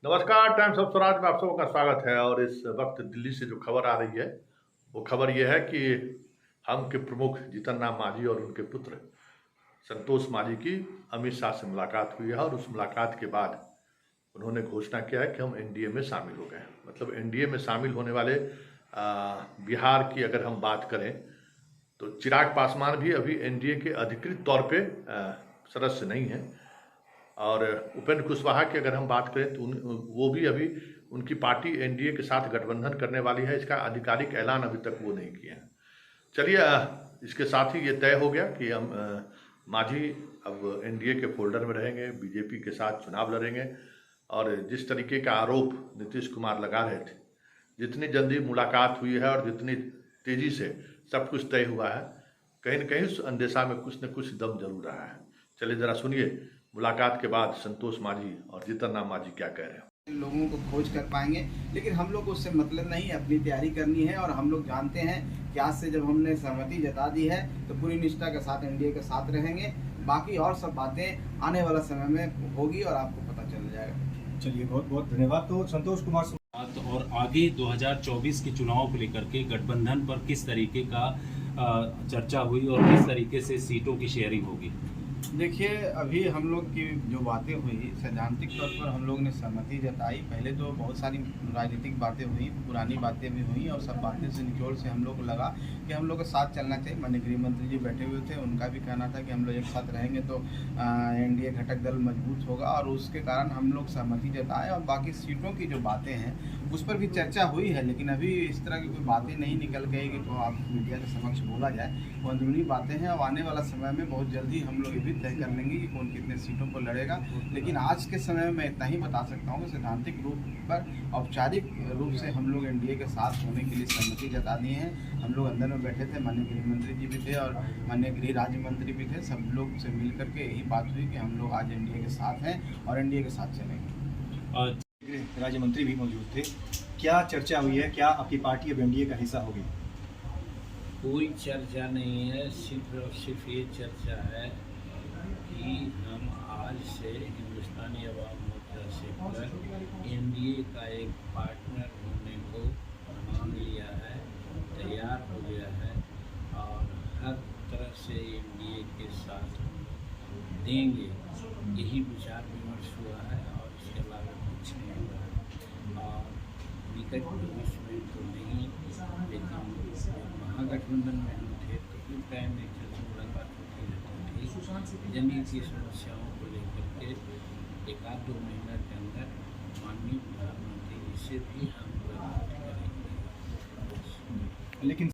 नमस्कार। Times of Swaraj में आप सबका स्वागत है। और इस वक्त दिल्ली से जो खबर आ रही है वो खबर ये है कि हम के प्रमुख जीतन राम मांझी और उनके पुत्र संतोष मांझी की अमित शाह से मुलाकात हुई है। और उस मुलाकात के बाद उन्होंने घोषणा किया है कि हम एनडीए में शामिल हो गए हैं। मतलब एनडीए में शामिल होने वाले बिहार की अगर हम बात करें तो चिराग पासवान भी अभी एनडीए के अधिकृत तौर पे सदस्य नहीं है। और उपेंद्र कुशवाहा की अगर हम बात करें तो वो भी अभी उनकी पार्टी एनडीए के साथ गठबंधन करने वाली है। इसका आधिकारिक ऐलान अभी तक वो नहीं किए हैं। चलिए, इसके साथ ही ये तय हो गया कि हम मांझी अब एनडीए के फोल्डर में रहेंगे, बीजेपी के साथ चुनाव लड़ेंगे। और जिस तरीके का आरोप नीतीश कुमार लगा रहे थे, जितनी जल्दी मुलाकात हुई है और जितनी तेजी से सब कुछ तय हुआ है, कहीं न कहीं उस अंदेशा में कुछ न कुछ दम जरूर रहा है। चलिए जरा सुनिए मुलाकात के बाद संतोष मांझी और जीतन राम मांझी क्या कह रहे हैं। लोगों को खोज कर पाएंगे, लेकिन हम लोग को उससे मतलब नहीं है, अपनी तैयारी करनी है। और हम लोग जानते हैं कि आज से जब हमने सहमति जता दी है तो पूरी निष्ठा के साथ एनडीए के साथ रहेंगे। बाकी और सब बातें आने वाला समय में होगी और आपको पता चल जाएगा। चलिए, बहुत बहुत धन्यवाद। तो संतोष कुमार और आगे 2024 के चुनाव को लेकर के गठबंधन पर किस तरीके का चर्चा हुई और किस तरीके से सीटों की शेयरिंग होगी? देखिए, अभी हम लोग की जो बातें हुई, सैद्धांतिक तौर पर हम लोग ने सहमति जताई। पहले तो बहुत सारी राजनीतिक बातें हुई, पुरानी बातें भी हुई, और सब बातें से निचोड़ से हम लोग को लगा कि हम लोग के साथ चलना चाहिए। माननीय गृह मंत्री जी बैठे हुए थे, उनका भी कहना था कि हम लोग एक साथ रहेंगे तो एनडीए घटक दल मजबूत होगा, और उसके कारण हम लोग सहमति जताए। और बाकी सीटों की जो बातें हैं उस पर भी चर्चा हुई है, लेकिन अभी इस तरह की कोई बातें नहीं निकल गई कि तो आप मीडिया के समक्ष बोला जाए। वो अंदरूनी बातें हैं। अब आने वाला समय में बहुत जल्दी हम लोग ये भी तय कर लेंगे कि कौन कितने सीटों पर लड़ेगा। लेकिन आज के समय में मैं इतना ही बता सकता हूँ कि सैद्धांतिक रूप पर, औपचारिक रूप से हम लोग एनडीए के साथ होने के लिए सहमति जता दिए हैं। हम लोग अंदर में बैठे थे, माननीय गृह मंत्री जी भी थे और माननीय गृह राज्य मंत्री भी थे। सब लोग से मिल करके यही बात हुई कि हम लोग आज एनडीए के साथ हैं और एनडीए के साथ चलेंगे। गृह राज्य मंत्री भी मौजूद थे। क्या चर्चा हुई है? क्या आपकी पार्टी अब एनडीए का हिस्सा होगी? कोई चर्चा नहीं है, सिर्फ और सिर्फ ये चर्चा है कि हम आज से हिंदुस्तानी अवाम मोर्चा से पर एनडीए का एक पार्टनर होने को मान लिया है, तैयार हो गया है और हर तरह से एनडीए के साथ देंगे। यही विचार विमर्श हुआ है और इसके अलावा कुछ नहीं हुआ है। और निकट भविष्य में तो नहीं, लेकिन महागठबंधन में हम थे तो फिर टाइम नेचर से मुलाकात होती रहती थी। जमीन की समस्याओं को लेकर के एक आध 2 महीना के अंदर माननीय प्रधानमंत्री जी से भी हम मुलाकात करेंगे। लेकिन